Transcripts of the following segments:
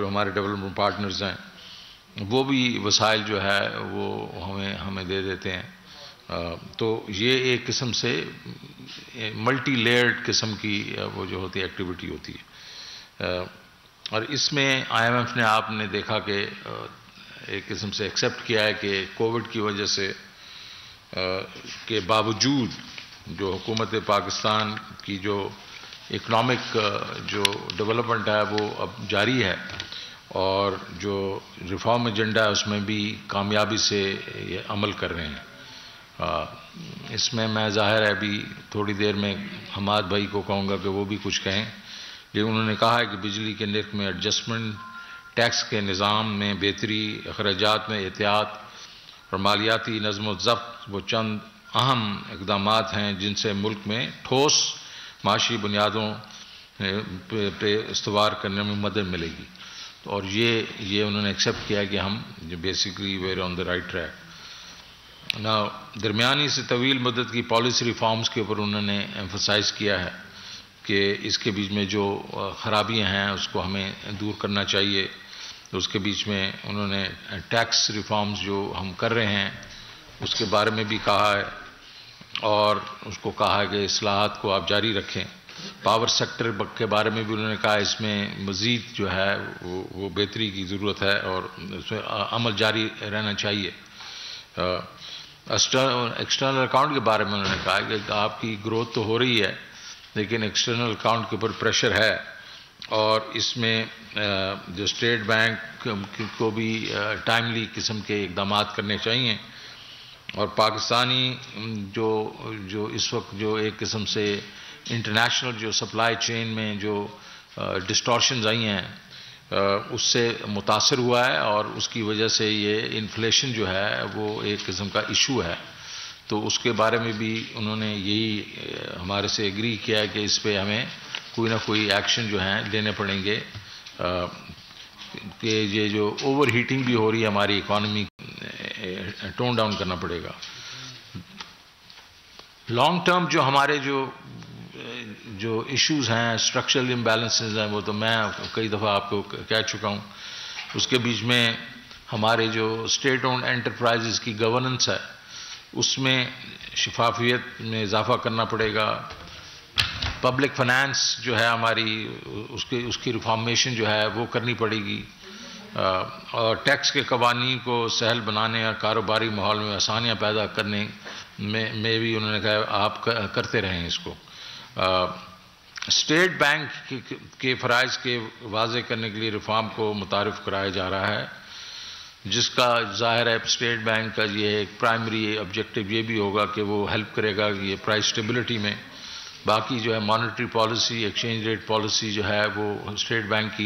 ہمارے development partners ہیں وہ بھی وسائل جو ہے وہ ہمیں دے دیتے ہیں. تو یہ ایک قسم سے ملٹی لیئرڈ قسم کی وہ جو ہوتی ہے ایکٹیویٹی ہوتی ہے. اور اس میں آئی ایم ایف نے آپ نے دیکھا کہ ایک قسم سے ایکسیپٹ کیا ہے کہ کووڈ کی وجہ سے کے باوجود جو حکومت پاکستان کی جو اکنامک جو ڈیولپمنٹ ہے وہ اب جاری ہے اور جو ریفارم ایجنڈا ہے اس میں بھی کامیابی سے یہ عمل کر رہے ہیں. اس میں ظاہر ہے ابھی تھوڑی دیر میں حماد بھائی کو کہوں گا کہ وہ بھی کچھ کہیں، لیکن انہوں نے کہا ہے کہ بجلی کے نرخ میں ایڈجسٹمنٹ، ٹیکس کے نظام میں بہتری، اخراجات میں احتیاط اور مالیاتی نظم و ضبط وہ چند اہم اقدامات ہیں جن سے ملک میں ٹھوس معاشی بنیادوں پہ استوار کرنے میں مدد ملے گی. اور یہ انہوں نے ایکسیپٹ کیا کہ ہم basically where on the right track. درمیانی سے طویل مدت کی پالیسی ریفارمز کے اوپر انہوں نے ایمفسائز کیا ہے کہ اس کے بیچ میں جو خرابیاں ہیں اس کو ہمیں دور کرنا چاہیے. اس کے بیچ میں انہوں نے ٹیکس ریفارمز جو ہم کر رہے ہیں اس کے بارے میں بھی کہا ہے اور اس کو کہا ہے کہ اصلاحات کو آپ جاری رکھیں. پاور سیکٹر کے بارے میں بھی انہوں نے کہا اس میں مزید جو ہے وہ بہتری کی ضرورت ہے اور اس میں عمل جاری رہنا چاہیے. ایکسٹرنل اکاؤنٹ کے بارے میں انہوں نے کہا کہ آپ کی گروتھ تو ہو رہی ہے لیکن ایکسٹرنل اکاؤنٹ کے اوپر پریشر ہے اور اس میں جو اسٹیٹ بینک کو بھی ٹائملی قسم کے اقدامات کرنے چاہیے. اور پاکستانی جو اس وقت جو ایک قسم سے انٹرنیشنل جو سپلائی چین میں جو ڈسٹورشنز آئی ہیں اس سے متاثر ہوا ہے اور اس کی وجہ سے یہ انفلیشن جو ہے وہ ایک قسم کا ایشو ہے. تو اس کے بارے میں بھی انہوں نے یہی ہمارے سے ایگری کیا ہے کہ اس پہ ہمیں کوئی نہ کوئی ایکشن جو ہیں لینے پڑیں گے کہ یہ جو اوور ہیٹنگ بھی ہو رہی ہے ہماری اکانومی ٹون ڈاؤن کرنا پڑے گا. لانگ ٹرم جو ہمارے جو ایشوز ہیں اسٹرکچرل امبیلنسز ہیں وہ تو میں کئی دفعہ آپ کو کہہ چکا ہوں. اس کے بیچ میں ہمارے جو اسٹیٹ اونڈ انٹرپرائزز کی گورننس ہے اس میں شفافیت میں اضافہ کرنا پڑے گا. پبلک فنانس جو ہے ہماری اس کی ریفارمیشن جو ہے وہ کرنی پڑے گی اور ٹیکس کے قوانین کو سہل بنانے اور کاروباری ماحول میں آسانیاں پیدا کرنے میں بھی انہوں نے کہا آپ کرتے رہیں اس کو. اسٹیٹ بینک کے فرائض کے واضح کرنے کے لیے ریفارم کو متعارف کرایا جا رہا ہے جس کا ظاہر ہے اسٹیٹ بینک کا یہ ایک پرائمری آبجیکٹو یہ بھی ہوگا کہ وہ ہیلپ کرے گا یہ پرائس اسٹیبلٹی میں. باقی جو ہے monetary policy, exchange rate policy جو ہے وہ اسٹیٹ بینک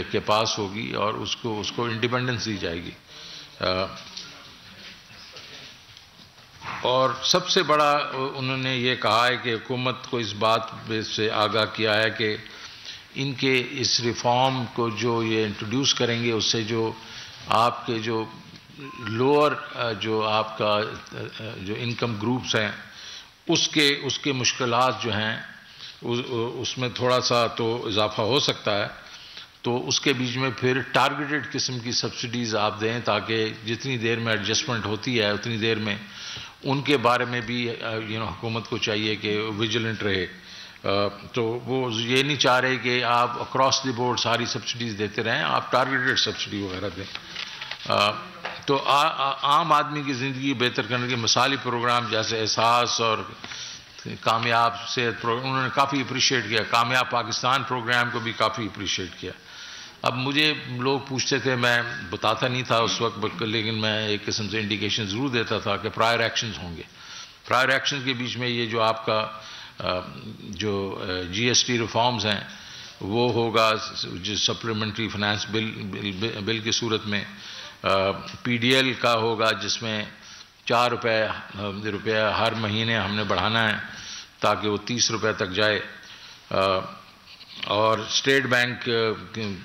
کے پاس ہوگی اور اس کو انڈیپینڈنس دی جائے گی. اور سب سے بڑا انہوں نے یہ کہا ہے کہ حکومت کو اس بات سے آگاہ کیا ہے کہ ان کے اس ریفارم کو جو یہ انٹروڈیوس کریں گے اس سے جو آپ کے جو لوور جو آپ کا جو انکم گروپس ہیں اس کے مشکلات جو ہیں اس میں تھوڑا سا تو اضافہ ہو سکتا ہے. تو اس کے بیچ میں پھر ٹارگیٹڈ قسم کی سبسڈیز آپ دیں تاکہ جتنی دیر میں ایڈجسٹمنٹ ہوتی ہے اتنی دیر میں ان کے بارے میں بھی حکومت کو چاہیے کہ ویجیلنٹ رہے. تو وہ یہ نہیں چاہ رہے کہ آپ اکراس دی بورڈ ساری سبسڈیز دیتے رہیں، آپ ٹارگیٹڈ سبسڈی وغیرہ دیں. تو عام آدمی کی زندگی بہتر کرنے کے مثالی پروگرام جیسے احساس اور کامیاب صحت پروگرام انہوں نے کافی اپریشیٹ کیا. کامیاب پاکستان پروگرام کو بھی کافی اپریشیٹ کیا. اب مجھے لوگ پوچھتے تھے، میں بتاتا نہیں تھا اس وقت لیکن میں ایک قسم سے انڈیکیشن ضرور دیتا تھا کہ پرائر ایکشنز ہوں گے. پرائر ایکشن کے بیچ میں یہ جو آپ کا جو جی ایس ٹی ریفارمز ہیں وہ ہوگا جو سپلیمنٹری فنانس بل کی صورت میں. پی ڈی ایل کا ہوگا جس میں 4 روپے ہر مہینے ہم نے بڑھانا ہے تاکہ وہ 30 روپے تک جائے. اور اسٹیٹ بینک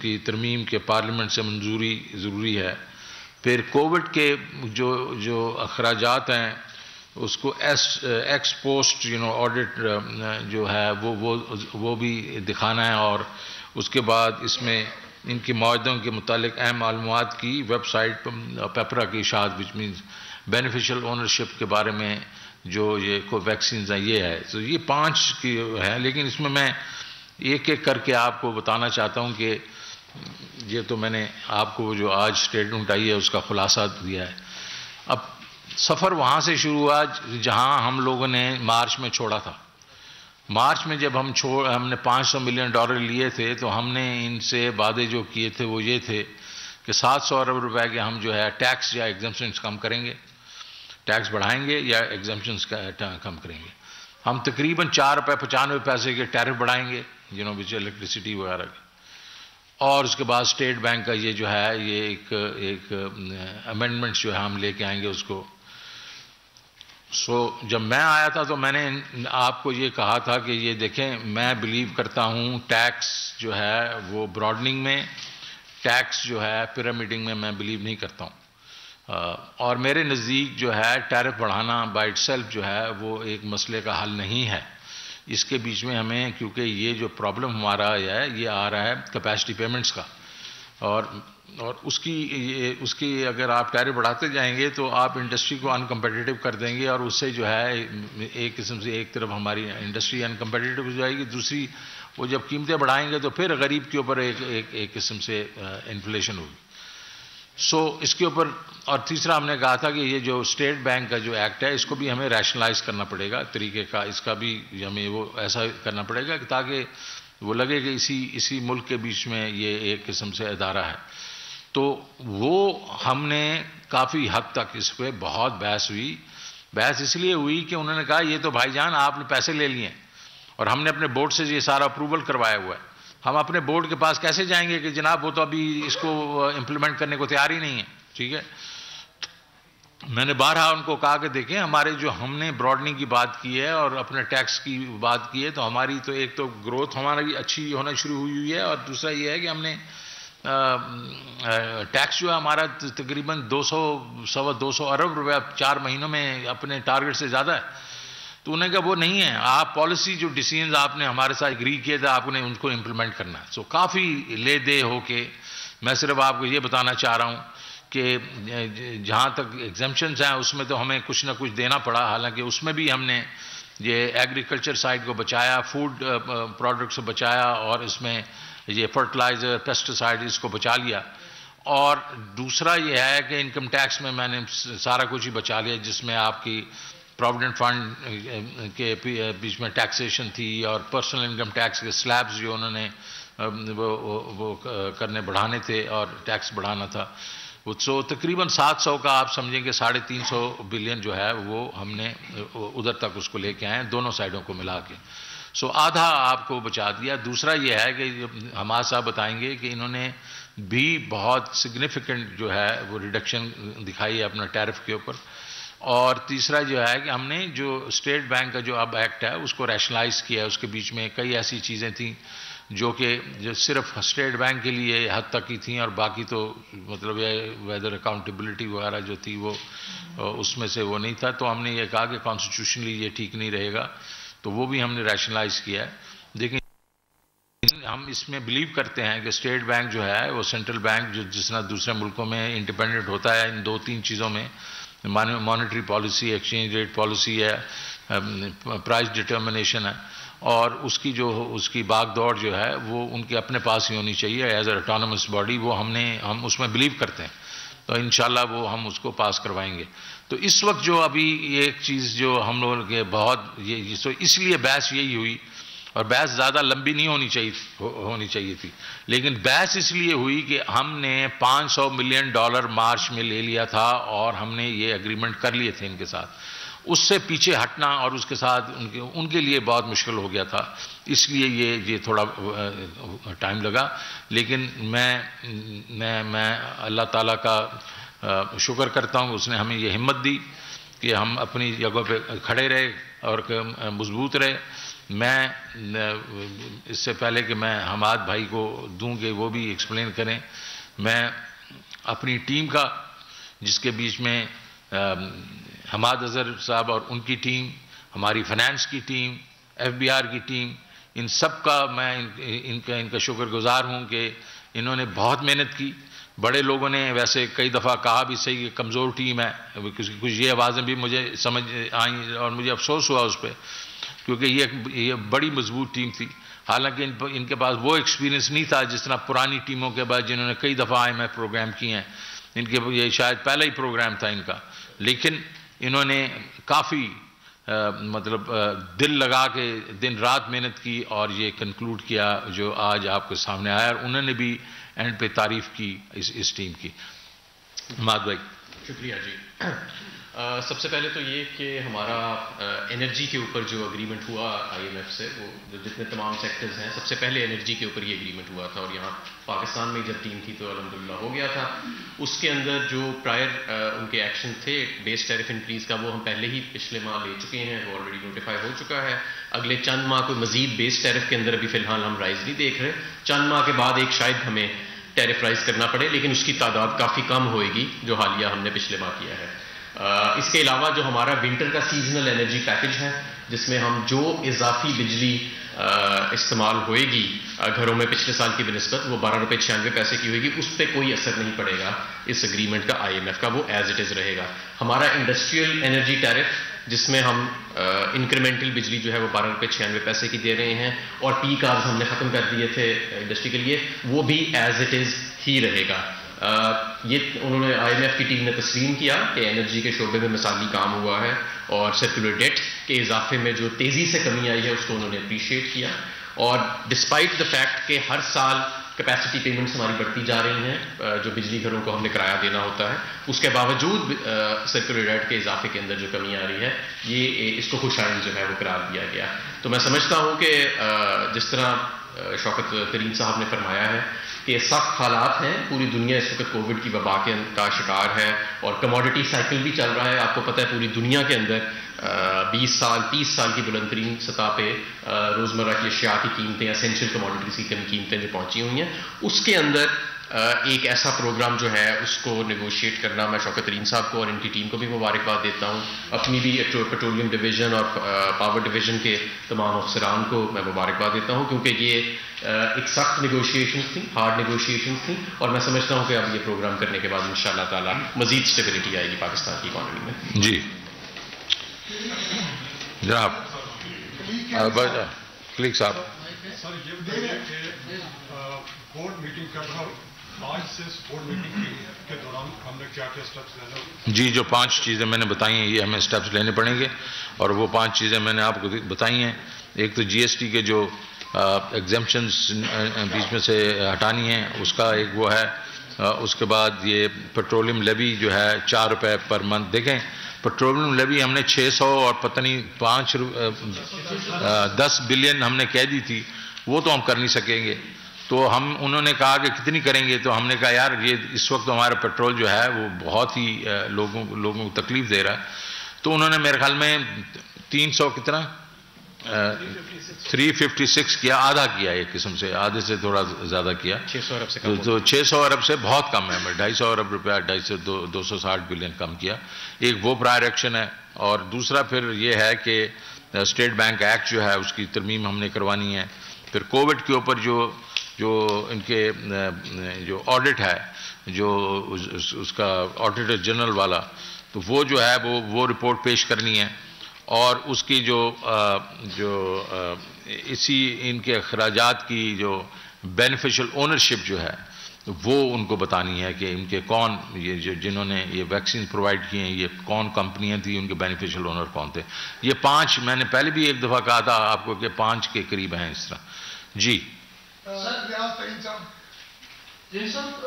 کی ترمیم کے پارلیمنٹ سے منظوری ضروری ہے. پھر کووڈ کے جو اخراجات ہیں اس کو ایکس پوسٹ آڈٹ جو ہے وہ بھی دکھانا ہے اور اس کے بعد اس میں ان کے معاہدوں کے متعلق اہم معلومات کی ویب سائٹ پیپرا کی اشاعت وچ مینز بینیفیشل اونرشپ کے بارے میں جو یہ کو ویکسینز ہیں یہ ہے. تو یہ 5 کی ہے، لیکن اس میں ایک ایک کر کے آپ کو بتانا چاہتا ہوں کہ یہ تو میں نے آپ کو جو آج اسٹیٹمنٹ آئی ہے اس کا خلاصہ دیا ہے. اب سفر وہاں سے شروع ہوا جہاں ہم لوگوں نے مارچ میں چھوڑا تھا. مارچ میں جب ہم نے $500 ملین لیے تھے تو ہم نے ان سے وعدے جو کیے تھے وہ یہ تھے کہ 700 ارب روپے کے ہم جو ہے ٹیکس یا ایگزمپشنز کم کریں گے، ٹیکس بڑھائیں گے یا ایگزمپشنز کم کریں گے. ہم تقریباً $4.95 کے ٹیرف بڑھائیں گے وچ الیکٹریسٹی وغیرہ کے. اور اس کے بعد اسٹیٹ بینک کا یہ جو ہے یہ ایک امینڈمنٹس جو ہے ہم لے کے آئیں گے اس کو. جب میں آیا تھا تو میں نے آپ کو یہ کہا تھا کہ یہ دیکھیں میں بلیو کرتا ہوں ٹیکس جو ہے وہ براڈننگ میں، ٹیکس جو ہے پیرامڈنگ میں بلیو نہیں کرتا ہوں. اور میرے نزدیک جو ہے ٹیرف بڑھانا بائی اٹ سیلف جو ہے وہ ایک مسئلے کا حل نہیں ہے. اس کے بیچ میں ہمیں کیونکہ یہ جو پرابلم ہمارا ہے یہ آ رہا ہے کیپیسٹی پیمنٹس کا، اور اس کی اگر آپ ٹیرف بڑھاتے جائیں گے تو آپ انڈسٹری کو انکمپیٹیٹو کر دیں گے، اور اس سے جو ہے ایک قسم سے ایک طرف ہماری انڈسٹری انکمپیٹیٹو ہو جائے گی، دوسری وہ جب قیمتیں بڑھائیں گے تو پھر غریب کے اوپر ایک قسم سے انفلیشن ہوگی. اس کے اوپر. اور تیسرا ہم نے کہا تھا کہ یہ جو اسٹیٹ بینک کا جو ایکٹ ہے اس کو بھی ہمیں ریشنلائز کرنا پڑے گا، طریقے کا اس کا بھی ہمیں وہ ایسا کرنا پڑے گا تاکہ وہ لگے کہ اسی ملک کے بیچ میں یہ ایک قسم سے ادارہ ہے. تو وہ ہم نے کافی حد تک اس پہ بہت بحث ہوئی. بحث اس لیے ہوئی کہ انہوں نے کہا یہ تو بھائی جان آپ نے پیسے لے لیے اور ہم نے اپنے بورڈ سے یہ سارا اپروول کروایا ہوا ہے، ہم اپنے بورڈ کے پاس کیسے جائیں گے کہ جناب وہ تو ابھی اس کو امپلیمنٹ کرنے کو تیار ہی نہیں ہے. ٹھیک ہے. میں نے بارہا ان کو کہا کہ دیکھیں ہمارے جو ہم نے براڈننگ کی بات کی ہے اور اپنے ٹیکس کی بات کی ہے تو ہماری تو ایک تو گروتھ ہماری اچھی ہونا شروع ہوئی ہے، اور دوسرا یہ ہے کہ ہم نے ٹیکس جو ہے ہمارا تقریباً 200 ارب روپے 4 مہینوں میں اپنے ٹارگٹ سے زیادہ ہے. تو انہوں نے کہا وہ نہیں ہے، آپ پالیسی جو ڈیسیژنز آپ نے ہمارے ساتھ اگری کیے تھے آپ نے ان کو امپلیمنٹ کرنا ہے. کافی لے دے ہو کے میں صرف آپ کو یہ بتانا چاہ رہا ہوں کہ جہاں تک ایگزمپشنز ہیں اس میں تو ہمیں کچھ نہ کچھ دینا پڑا، حالانکہ اس میں بھی ہم نے یہ ایگریکلچر سائڈ کو بچایا، فوڈ پروڈکٹس کو بچایا، اور اس میں یہ فرٹیلائزر پیسٹیسائڈ اس کو بچا لیا. اور دوسرا یہ ہے کہ انکم ٹیکس میں نے سارا کچھ ہی بچا لیا، جس میں آپ کی پروویڈنٹ فنڈ کے بیچ میں ٹیکسیشن تھی اور پرسنل انکم ٹیکس کے سلیبز جو انہوں نے وہ کرنے بڑھانے تھے اور ٹیکس بڑھانا تھا. تقریباً 700 کا آپ سمجھیں کہ 350 بلین جو ہے وہ ہم نے ادھر تک اس کو لے کے آئے دونوں سائڈوں کو ملا کے. آدھا آپ کو بچا دیا. دوسرا یہ ہے کہ حماد صاحب بتائیں گے کہ انہوں نے بھی بہت سگنیفیکنٹ جو ہے وہ ریڈکشن دکھائی ہے اپنا ٹیرف کے اوپر. اور تیسرا جو ہے کہ ہم نے جو اسٹیٹ بینک کا جو اب ایکٹ ہے اس کو ریشنلائز کیا ہے. اس کے بیچ میں کئی ایسی چیزیں تھیں جو صرف اسٹیٹ بینک کے لیے حد تک ہی تھیں، اور باقی تو مطلب ویدر اکاؤنٹیبلٹی وغیرہ جو تھی وہ اس میں سے وہ نہیں تھا. تو ہم نے یہ کہا کہ کانسٹیٹیوشنلی یہ ٹھیک نہیں رہے گا، تو وہ بھی ہم نے ریشنلائز کیا ہے. لیکن ہم اس میں بلیو کرتے ہیں کہ اسٹیٹ بینک جو ہے وہ سینٹرل بینک جو جس طرح دوسرے ملکوں میں انڈیپینڈنٹ ہوتا ہے ان 2-3 چیزوں میں، monetary policy, exchange rate policy ہے، پرائز ڈٹرمنیشن ہے، اور اس کی باغ دوڑ جو ہے وہ ان کے اپنے پاس ہی ہونی چاہیے ایز اے آٹونومس باڈی. وہ ہم اس میں بلیو کرتے ہیں، تو انشاءاللہ وہ ہم اس کو پاس کروائیں گے. تو اس وقت جو ابھی ایک چیز جو ہم لوگوں کے بہت اس لیے بحث یہی ہوئی، اور بحث زیادہ لمبی نہیں ہونی چاہیے تھی، لیکن بحث اس لیے ہوئی کہ ہم نے $500 ملین مارچ میں لے لیا تھا اور ہم نے یہ ایگریمنٹ کر لیے تھے ان کے ساتھ. اس سے پیچھے ہٹنا اور اس کے ساتھ ان کے لیے بہت مشکل ہو گیا تھا، اس لیے یہ تھوڑا ٹائم لگا. لیکن میں اللہ تعالیٰ کا شکر کرتا ہوں، اس نے ہمیں یہ ہمت دی کہ ہم اپنی جگہ پہ کھڑے رہے اور مضبوط رہے. میں اس سے پہلے کہ میں حماد بھائی کو دوں کہ وہ بھی ایکسپلین کریں، میں اپنی ٹیم کا جس کے بیچ میں حماد اظہر صاحب اور ان کی ٹیم، ہماری فائنانس کی ٹیم، FBR کی ٹیم، ان سب کا میں ان کا شکر گزار ہوں کہ انہوں نے بہت محنت کی. بڑے لوگوں نے ویسے کئی دفعہ کہا بھی صحیح کہ کمزور ٹیم ہے, کچھ یہ آوازیں بھی مجھے سمجھ آئیں اور مجھے افسوس ہوا اس پہ, کیونکہ یہ بڑی مضبوط ٹیم تھی. حالانکہ ان کے پاس وہ ایکسپیرینس نہیں تھا جس طرح پرانی ٹیموں کے بعد جنہوں نے کئی دفعہ IMF پروگرام کیے ہیں. ان کے یہ شاید پہلا ہی پروگرام تھا ان کا, لیکن انہوں نے کافی مطلب دل لگا کے دن رات محنت کی اور یہ کنکلوڈ کیا جو آج آپ کے سامنے آیا, اور انہوں نے بھی اینڈ پہ تعریف کی اس ٹیم کی. ماد بھائی. شکریہ جی. سب سے پہلے تو یہ کہ ہمارا انرجی کے اوپر جو اگریمنٹ ہوا IMF سے, وہ جتنے تمام سیکٹرز ہیں, سب سے پہلے انرجی کے اوپر یہ اگریمنٹ ہوا تھا, اور یہاں پاکستان میں جب ٹیم تھی تو الحمدللہ ہو گیا تھا. اس کے اندر جو پرائر ان کے ایکشن تھے بیس ٹیرف انکریز کا, وہ ہم پہلے ہی پچھلے ماہ لے چکے ہیں, وہ آلریڈی نوٹیفائی ہو چکا ہے. اگلے چند ماہ کوئی مزید بیس ٹیرف کے اندر ابھی فی الحال ہم رائز نہیں دیکھ رہے. چند ماہ کے بعد ایک شاید ہمیں ٹیرف رائز کرنا پڑے, لیکن اس کی تعداد کافی کم ہوئے گی جو حالیہ ہم نے پچھلے ماہ کیا ہے. اس کے علاوہ جو ہمارا ونٹر کا سیزنل انرجی پیکج ہے, جس میں ہم جو اضافی بجلی استعمال ہوئے گی گھروں میں پچھلے سال کی بنسبت, وہ 12 روپے 96 پیسے کی ہوئے گی. اس پہ کوئی اثر نہیں پڑے گا اس اگریمنٹ کا IMF کا, وہ ایز اٹ از رہے گا. ہمارا انڈسٹریل انرجی ٹیرف, جس میں ہم انکریمنٹل بجلی جو ہے وہ 12 روپے 96 پیسے کی دے رہے ہیں, اور پیک آورز ہم نے ختم کر دیے تھے انڈسٹری کے لیے, وہ بھی ایز اٹ از ہی رہے گا. یہ انہوں نے IMF کی ٹیم نے تسلیم کیا کہ انرجی کے شعبے میں مثالی کام ہوا ہے, اور سرکولر ڈیٹ کے اضافے میں جو تیزی سے کمی آئی ہے اس کو انہوں نے اپریشیٹ کیا. اور ڈسپائٹ دا فیکٹ کہ ہر سال کیپیسٹی پیمنٹس ہماری بڑھتی جا رہی ہیں, جو بجلی گھروں کو ہم نے کرایہ دینا ہوتا ہے, اس کے باوجود سرکولر ڈیٹ کے اضافے کے اندر جو کمی آ رہی ہے, یہ اس کو خوشائند جو ہے وہ قرار دیا گیا. تو میں سمجھتا ہوں کہ جس طرح شوکت ترین صاحب نے فرمایا ہے کہ سخت حالات ہیں, پوری دنیا اس وقت کووڈ کی وبا کا شکار ہے, اور کموڈٹی سائیکل بھی چل رہا ہے. آپ کو پتہ ہے پوری دنیا کے اندر 20 سال 30 سال کی بلند ترین سطح پہ روزمرہ کی اشیاء کی قیمتیں, اسینشیل کموڈٹیز کی قیمتیں جو پہنچی ہوئی ہیں, اس کے اندر ایک ایسا پروگرام جو ہے اس کو نیگوشیٹ کرنا, میں شوکت ترین صاحب کو اور ان کی ٹیم کو بھی مبارکباد دیتا ہوں. اپنی بھی پیٹرولیم ڈویژن اور پاور ڈویژن کے تمام افسران کو میں مبارکباد دیتا ہوں, کیونکہ یہ ایک سخت نیگوشیشنز تھیں, ہارڈ نیگوشیشنز تھیں, اور میں سمجھتا ہوں کہ اب یہ پروگرام کرنے کے بعد انشاءاللہ تعالی مزید اسٹیبلٹی آئے گی پاکستان کی اکانومی میں. جی جناب کلک صاحب. سر یہ بورڈ میٹنگ کر رہا ہوں, آج سے بورڈ میٹنگ کے دوران ہم نے کیا کیا اسٹیپس لینا؟ جی, جو 5 چیزیں میں نے بتائی ہیں یہ ہمیں اسٹیپس لینے پڑیں گے, اور وہ 5 چیزیں میں نے آپ کو بتائی ہیں. ایک تو GST کے جو ایگزمپشنز بیچ میں سے ہٹانی ہیں, اس کا ایک وہ ہے. اس کے بعد یہ پیٹرولیم لیوی جو ہے 4 روپے پر منتھ. دیکھیں پیٹرولیم لیوی ہم نے 600 اور پتہ نہیں 10 بلین ہم نے کہہ دی تھی, وہ تو ہم کر نہیں سکیں گے. تو انہوں نے کہا کہ کتنی کریں گے, تو ہم نے کہا یار یہ اس وقت ہمارا پیٹرول جو ہے وہ بہت ہی لوگوں کو تکلیف دے رہا ہے. تو انہوں نے میرے خیال میں 300 کتنا 356 کیا, آدھا کیا, ایک قسم سے آدھے سے تھوڑا زیادہ کیا. 600 ارب سے کم, تو 600 ارب سے بہت کم ہے, 250 ارب روپیہ 260 بلین کم کیا. ایک وہ پرائر ایکشن ہے. اور دوسرا پھر یہ ہے کہ اسٹیٹ بینک ایکٹ جو ہے اس کی ترمیم ہم نے کروانی ہے. پھر کووڈ کے اوپر جو ان کے جو آڈٹ ہے, جو اس کا آڈیٹر جنرل والا, تو وہ جو ہے وہ رپورٹ پیش کرنی ہے. اور اس کی جو اسی ان کے اخراجات کی جو بینیفیشل اونرشپ جو ہے وہ ان کو بتانی ہے کہ ان کے کون, یہ جنہوں نے یہ ویکسین پرووائڈ کیے ہیں, یہ کون کمپنیاں تھیں, ان کے بینیفیشل اونر کون تھے. یہ 5 میں نے پہلے بھی ایک دفعہ کہا تھا آپ کو کہ 5 کے قریب ہیں اس طرح. جی صاحب,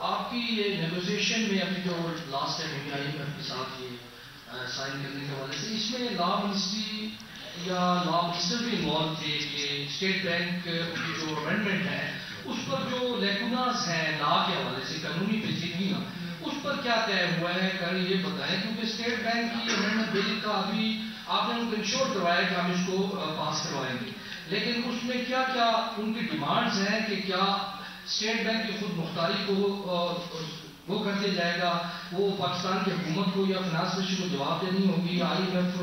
آپ کی یہ نیگوشیشن میں ابھی جو لاسٹ ٹائم IMF کے ساتھ یہ سائن کرنے کے حوالے سے, اس میں لا منسٹری یا لا منسٹر بھی انوالو تھے کہ اسٹیٹ بینک کی جو امینڈمنٹ ہے اس پر جو لیکوناز ہیں لا کے حوالے سے, قانونی پیچیدگیاں, اس پر کیا طے ہوا ہے, یہ بتائیں. کیونکہ اسٹیٹ بینک کی امینڈمنٹ بل کا ابھی آپ نے ان کو انشور کروایا کہ ہم اس کو پاس کروائیں گے, لیکن اس میں کیا کیا ان کی ڈیمانڈز ہیں کہ کیا اسٹیٹ بینک کی خود مختاری کو وہ کرتے جائے گا. وہ پاکستان کی حکومت کو یا فنانس منسٹری کو جواب دینی ہوگی یا IMF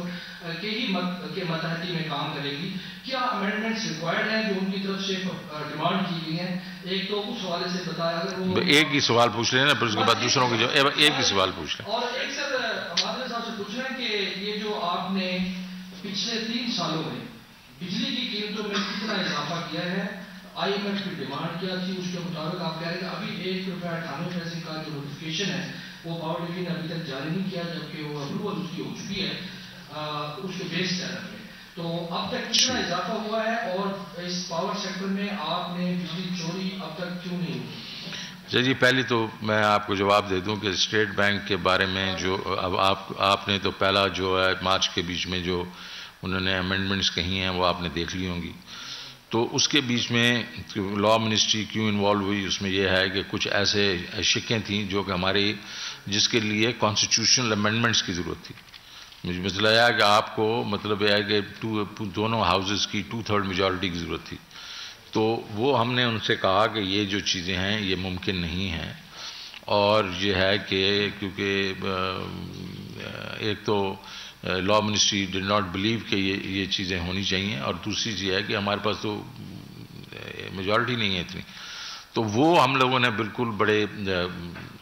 کے ہی ماتحتی میں کام کرے گی. کیا امینڈمنٹس ریکوائرڈ ہیں جو ان کی طرف سے ڈیمانڈ کی گئی ہیں؟ ایک تو اس حوالے سے بتایا. اگر وہ ایک ہی سوال پوچھ لیں نا، پھر اس کے بعد دوسروں کی جو ایک ہی سوال پوچھ لیں. اور ایک سر عادل صاحب سے پوچھ رہے ہیں کہ یہ جو آپ نے پچھلے 3 سالوں میں بجلی کی قیمتوں میں کتنا اضافہ کیا ہے؟ IMF کی ڈیمانڈ کیا تھی؟ اس کے مطابق آپ کہہ رہے ہیں کہ ابھی ₹1.98 کا جو نوٹیفکیشن ہے وہ پاور ڈویژن نے ابھی تک جاری نہیں کیا، جبکہ وہ اپروول اس کی ہو چکی ہے اس کے بیس ٹیرف میں. تو اب تک کتنا اضافہ ہوا ہے اور اس پاور سیکٹر میں آپ نے بجلی چوری اب تک کیوں نہیں ہوئی؟ جی پہلی تو میں آپ کو جواب دے دوں کہ اسٹیٹ بینک کے بارے میں جو اب آپ نے تو پہلا جو ہے مارچ کے بیچ میں جو انہوں نے امینڈمنٹس کہی ہیں وہ آپ نے دیکھ لی ہوں گی. تو اس کے بیچ میں لا منسٹری کیوں انوالو ہوئی، اس میں یہ ہے کہ کچھ ایسے شکیں تھیں جو کہ ہماری جس کے لیے کانسٹیٹیوشنل امینڈمنٹس کی ضرورت تھی. مجھے مسئلہ ہے کہ آپ کو مطلب یہ ہے کہ دونوں ہاؤسز کی 2/3 میجورٹی کی ضرورت تھی. تو وہ ہم نے ان سے کہا کہ یہ جو چیزیں ہیں یہ ممکن نہیں ہیں، اور یہ ہے کہ کیونکہ ایک تو لا منسٹری ڈڈ ناٹ بلیو کہ یہ چیزیں ہونی چاہیے، اور دوسری چیز ہے کہ ہمارے پاس تو میجورٹی نہیں ہے اتنی. تو وہ ہم لوگوں نے بالکل بڑے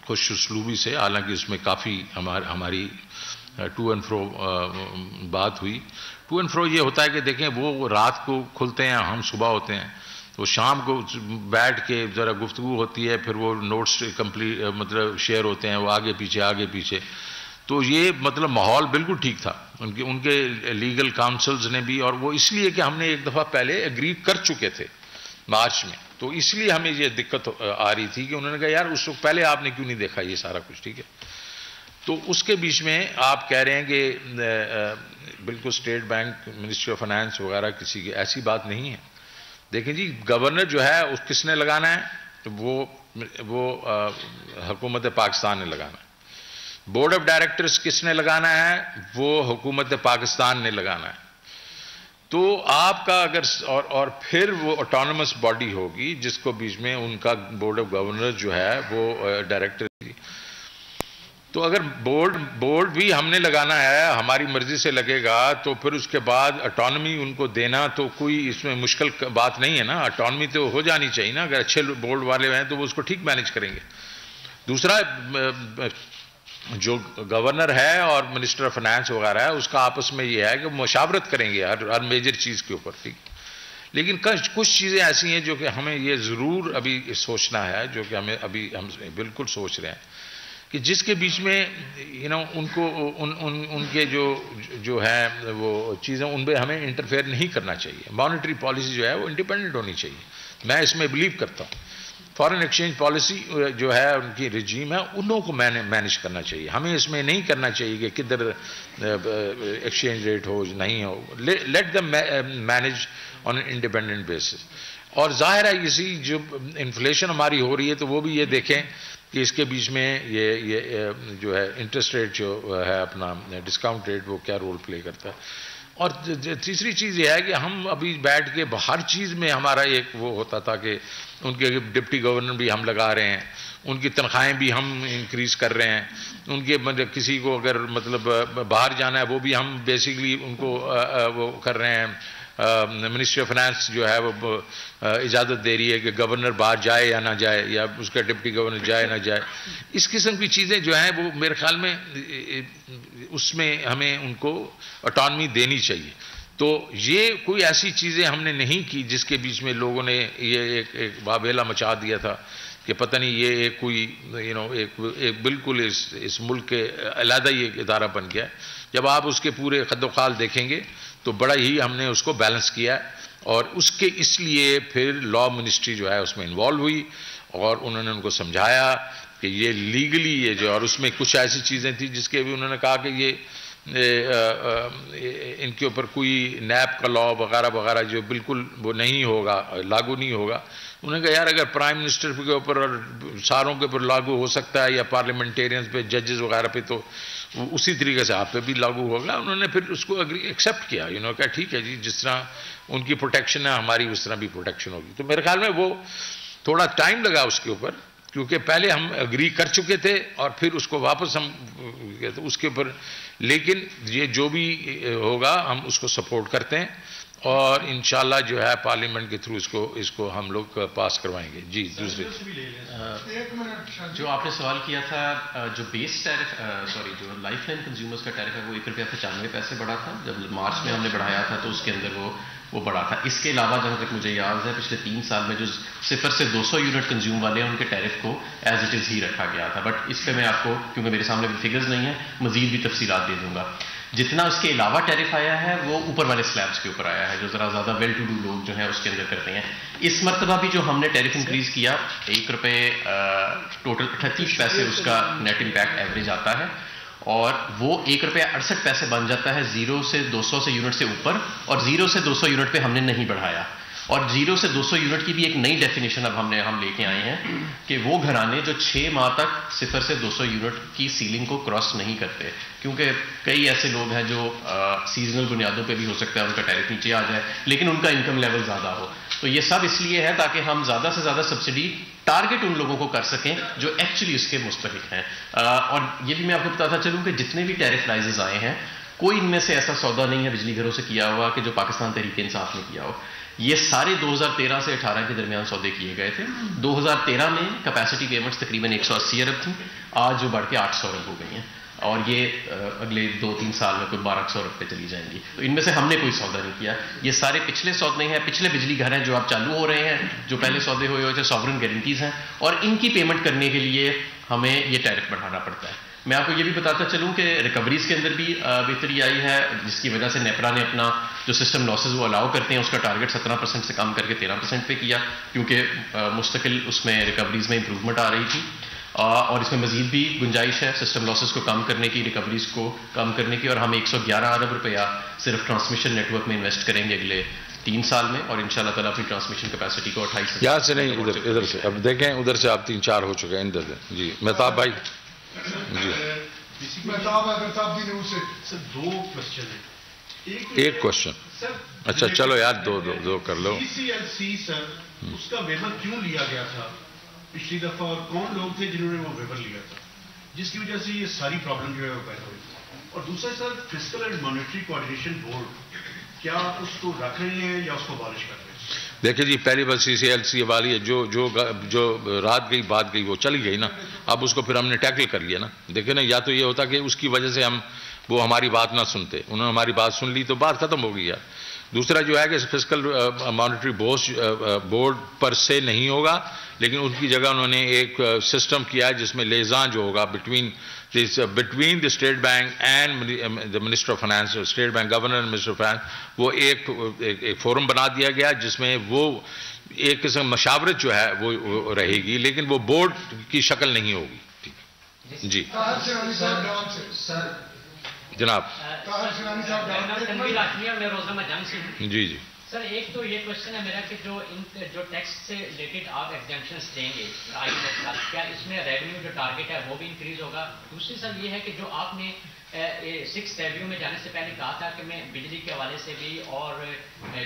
خوش اسلوبی سے، حالانکہ اس میں کافی ہماری ٹو اینڈ فرو بات ہوئی. ٹو اینڈ فرو یہ ہوتا ہے کہ دیکھیں وہ رات کو کھلتے ہیں، ہم صبح ہوتے ہیں، تو شام کو بیٹھ کے ذرا گفتگو ہوتی ہے، پھر وہ نوٹس کمپلیٹ مطلب شیئر ہوتے ہیں، وہ آگے پیچھے. تو یہ مطلب ماحول بالکل ٹھیک تھا. ان کے لیگل کاؤنسلز نے بھی، اور وہ اس لیے کہ ہم نے ایک دفعہ پہلے ایگری کر چکے تھے مارچ میں، تو اس لیے ہمیں یہ دقت آ رہی تھی کہ انہوں نے کہا یار اس وقت پہلے آپ نے کیوں نہیں دیکھا یہ سارا کچھ. ٹھیک ہے، تو اس کے بیچ میں آپ کہہ رہے ہیں کہ بالکل state bank, ministry of finance وغیرہ کسی کی ایسی بات نہیں ہے. دیکھیں جی، گورنر جو ہے اس کس نے لگانا ہے؟ وہ حکومت پاکستان نے لگانا ہے. بورڈ آف ڈائریکٹرز کس نے لگانا ہے؟ وہ حکومت پاکستان نے لگانا ہے. تو آپ کا اگر اور پھر وہ آٹونومس باڈی ہوگی جس کو بیچ میں ان کا بورڈ آف گورنر جو ہے وہ ڈائریکٹر. تو اگر بورڈ بھی ہم نے لگانا ہے، ہماری مرضی سے لگے گا، تو پھر اس کے بعد اٹانومی ان کو دینا تو کوئی اس میں مشکل بات نہیں ہے نا. اٹانومی تو ہو جانی چاہیے نا. اگر اچھے بورڈ والے ہیں تو وہ اس کو ٹھیک مینج کریں گے. دوسرا، جو گورنر ہے اور منسٹر آف فائنانس وغیرہ ہے، اس کا آپس میں یہ ہے کہ مشاورت کریں گے ہر میجر چیز کے اوپر. ٹھیک، لیکن کچھ چیزیں ایسی ہیں جو کہ ہمیں یہ ضرور ابھی سوچنا ہے، جو کہ ہم بالکل سوچ رہے ہیں کہ جس کے بیچ میں ان کو ان کے جو ہے وہ چیزیں ان پہ ہمیں انٹرفیئر نہیں کرنا چاہیے. مانیٹری پالیسی جو ہے وہ انڈیپینڈنٹ ہونی چاہیے. میں اس میں بلیو کرتا ہوں. فارن ایکسچینج پالیسی جو ہے ان کی رجیم ہے، انہوں کو مینیج کرنا چاہیے. ہمیں اس میں نہیں کرنا چاہیے کہ کدھر ایکسچینج ریٹ ہو نہیں ہو. Let them manage on an independent basis. اور ظاہر ہے اسی جو انفلیشن ہماری ہو رہی ہے تو وہ بھی یہ دیکھیں کہ اس کے بیچ میں یہ جو ہے انٹرسٹ ریٹ جو ہے اپنا ڈسکاؤنٹ ریٹ وہ کیا رول پلے کرتا ہے. اور تیسری چیز یہ ہے کہ ہم ابھی بیٹھ کے ہر چیز میں ہمارا ایک وہ ہوتا تھا کہ ان کے ڈپٹی گورنر بھی ہم لگا رہے ہیں، ان کی تنخواہیں بھی ہم انکریز کر رہے ہیں، ان کے کسی کو اگر مطلب باہر جانا ہے وہ بھی ہم بیسیکلی ان کو وہ کر رہے ہیں. منسٹری آف فائنانس جو ہے وہ اجازت دے رہی ہے کہ گورنر باہر جائے یا نہ جائے، یا اس کا ڈپٹی گورنر جائے نہ جائے. اس قسم کی چیزیں جو ہیں وہ میرے خیال میں اس میں ہمیں ان کو اٹانومی دینی چاہیے. تو یہ کوئی ایسی چیزیں ہم نے نہیں کی جس کے بیچ میں لوگوں نے یہ ایک بابیلا مچا دیا تھا کہ پتہ نہیں یہ ایک کوئی ایک بالکل اس ملک کے علیحدہ ہی ایک ادارہ بن گیا. جب آپ اس کے پورے خد و خال دیکھیں گے تو بڑا ہی ہم نے اس کو بیلنس کیا، اور اس لیے پھر لا منسٹری جو ہے اس میں انوالو ہوئی، اور انہوں نے ان کو سمجھایا کہ یہ لیگلی یہ جو، اور اس میں کچھ ایسی چیزیں تھیں جس کے بھی انہوں نے کہا کہ یہ ان کے اوپر کوئی نیب کا لا وغیرہ وغیرہ جو بالکل وہ نہیں ہوگا، لاگو نہیں ہوگا. انہوں نے کہا یار اگر پرائم منسٹر کے اوپر اور ساروں کے اوپر لاگو ہو سکتا ہے، یا پارلیمنٹیرینز پہ، ججز وغیرہ پہ، تو اسی طریقے سے آپ پہ بھی لاگو ہوگا. انہوں نے پھر اس کو ایکسیپٹ کیا. کہا ٹھیک ہے جی، جس طرح ان کی پروٹیکشن ہے ہماری اس طرح بھی پروٹیکشن ہوگی. تو میرے خیال میں وہ تھوڑا ٹائم لگا اس کے اوپر، کیونکہ پہلے ہم اگری کر چکے تھے اور پھر اس کو واپس ہم اس کے اوپر، لیکن یہ جو بھی ہوگا ہم اس کو سپورٹ کرتے ہیں اور انشاءاللہ جو ہے پارلیمنٹ کے تھرو اس کو ہم لوگ پاس کروائیں گے. جی دوسرے جو آپ نے سوال کیا تھا، جو بیس ٹیرف جو لائف لائن کنزیومرز کا ٹیرف ہے وہ 1.95 بڑھا تھا. جب مارچ میں ہم نے بڑھایا تھا تو اس کے اندر وہ بڑھا تھا. اس کے علاوہ جہاں تک مجھے یاد ہے پچھلے 3 سال میں جو 0 سے 200 یونٹ کنزیوم والے ہیں ان کے ٹیرف کو ایز اٹ از ہی رکھا گیا تھا. بٹ اس پہ میں آپ کو، کیونکہ میرے سامنے فگرز نہیں ہیں، مزید بھی تفصیلات دے دوں گا. جتنا اس کے علاوہ ٹیرف آیا ہے وہ اوپر والے سلیبس کے اوپر آیا ہے، جو ذرا زیادہ ویل ٹو ڈو لوگ جو ہیں اس کے اندر کرتے ہیں. اس مرتبہ بھی جو ہم نے ٹیرف انکریز کیا، ₹1 ٹوٹل 38 پیسے اس کا نیٹ امپیکٹ ایوریج آتا ہے، اور وہ ₹1.68 بن جاتا ہے 0 سے 200 سے یونٹ سے اوپر، اور 0 سے 200 یونٹ پہ ہم نے نہیں بڑھایا. اور 0 سے 200 یونٹ کی بھی ایک نئی ڈیفینیشن اب ہم لے کے آئے ہیں کہ وہ گھرانے جو 6 ماہ تک 0 سے 200 یونٹ کی سیلنگ کو کراس نہیں کرتے، کیونکہ کئی ایسے لوگ ہیں جو سیزنل بنیادوں پہ بھی ہو سکتا ہے ان کا ٹیرف نیچے آ جائے لیکن ان کا انکم لیول زیادہ ہو. تو یہ سب اس لیے ہے تاکہ ہم زیادہ سے زیادہ سبسڈی ٹارگٹ ان لوگوں کو کر سکیں جو ایکچولی اس کے مستحق ہیں. اور یہ بھی میں آپ کو بتاتا چلوں کہ جتنے بھی ٹیرف رائزز آئے ہیں کوئی ان میں سے ایسا سودا نہیں ہے بجلی گھروں سے کیا ہوا کہ جو پاکستان تحریک انصاف نے کیا ہو. یہ سارے 2013 سے 18 کے درمیان سودے کیے گئے تھے. 2013 میں کیپیسٹی پیمنٹس تقریباً 180 ارب تھیں، آج جو بڑھ کے 800 ارب ہو گئی ہیں، اور یہ اگلے 2-3 سال میں کوئی 1200 ارب پہ چلی جائیں گی. تو ان میں سے ہم نے کوئی سودا نہیں کیا. یہ سارے پچھلے سودے ہیں، پچھلے بجلی گھر ہیں جو اب چالو ہو رہے ہیں، جو پہلے سودے ہوئے تھے سوورن گارنٹیز ہیں، اور ان کی پیمنٹ کرنے کے لیے ہمیں یہ ٹیرف بڑھانا پڑتا ہے. میں آپ کو یہ بھی بتاتا چلوں کہ ریکوریز کے اندر بھی بہتری آئی ہے، جس کی وجہ سے نیپرا نے اپنا جو سسٹم لاسز وہ الاؤ کرتے ہیں اس کا ٹارگٹ 17% سے کم کر کے 13% پہ کیا، کیونکہ مستقل اس میں ریکوریز میں امپروومنٹ آ رہی تھی. اور اس میں مزید بھی گنجائش ہے سسٹم لاسز کو کم کرنے کی، ریکوریز کو کم کرنے کی. اور ہم 111 ارب روپیہ صرف ٹرانسمیشن نیٹ ورک میں انویسٹ کریں گے اگلے 3 سال میں، اور انشاءاللہ تعالیٰ اپنی ٹرانسمیشن کیپیسٹی کو 28 یہاں سے نہیں ادھر سے. اب دیکھیں ادھر سے آپ 3-4 ہو چکے ہیں ادھر سے. جی مہتاب بھائی. جی ایک کوشچن. اچھا چلو یار دو کر لو. سر اس کا ویور کیوں لیا گیا تھا پچھلی دفعہ، اور کون لوگ تھے جنہوں نے وہ ویور لیا تھا جس کی وجہ سے یہ ساری پرابلم جو ہے وہ پیدا ہوئی؟ اور دوسرا sir fiscal and monetary coordination board, کیا اس کو رکھ رہے ہیں یا اس کو بالش کر رہے ہیں؟ دیکھیں جی پہلی بات CCLC والی ہے، جو رات گئی بات گئی وہ چلی گئی نا. اب اس کو پھر ہم نے ٹیکل کر لیا نا. دیکھیں نا، یا تو یہ ہوتا کہ اس کی وجہ سے وہ ہماری بات نہ سنتے، انہوں نے ہماری بات سن لی تو بات ختم ہو گئی یار. دوسرا جو ہے کہ فسکل مانیٹری بورڈ پر سے نہیں ہوگا، لیکن ان کی جگہ انہوں نے ایک سسٹم کیا ہے جس میں لیزان جو ہوگا between the state bank and the minister of finance, state bank governor and minister of finance, وہ ایک فورم بنا دیا گیا جس میں وہ ایک قسم مشاورت جو ہے وہ رہے گی، لیکن وہ بورڈ کی شکل نہیں ہوگی. جی جناب. جی جی سر ایک تو یہ کوشچن ہے میرا کہ جو ٹیکس سے ریلیٹڈ آپ ایگزمپشنز دیں گے کیا اس میں ریونیو جو ٹارگٹ ہے وہ بھی انکریز ہوگا؟ دوسری سر یہ ہے کہ جو آپ نے 6 ریویو میں جانے سے پہلے کہا تھا کہ میں بجلی کے حوالے سے بھی اور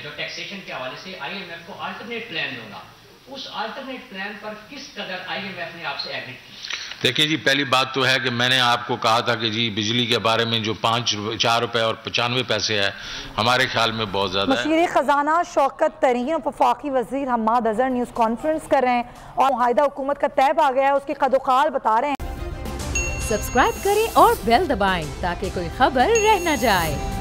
جو ٹیکسیشن کے حوالے سے IMF کو آلٹرنیٹ پلان دوں گا، اس آلٹرنیٹ پلان پر کس قدر IMF نے آپ سے ایگری کی؟ دیکھیں جی پہلی بات تو ہے کہ میں نے آپ کو کہا تھا کہ جی بجلی کے بارے میں جو 4 روپے اور 95 پیسے ہے ہمارے خیال میں بہت زیادہ ہے. وزیر خزانہ شوکت طرین اور وفاقی وزیر حماد اظہر نیوز کانفرنس کر رہے ہیں اور معاہدہ حکومت کا طے آ گیا ہے، اس کی قد و قال بتا رہے ہیں. سبسکرائب کریں اور بیل دبائیں تاکہ کوئی خبر رہ نہ جائے.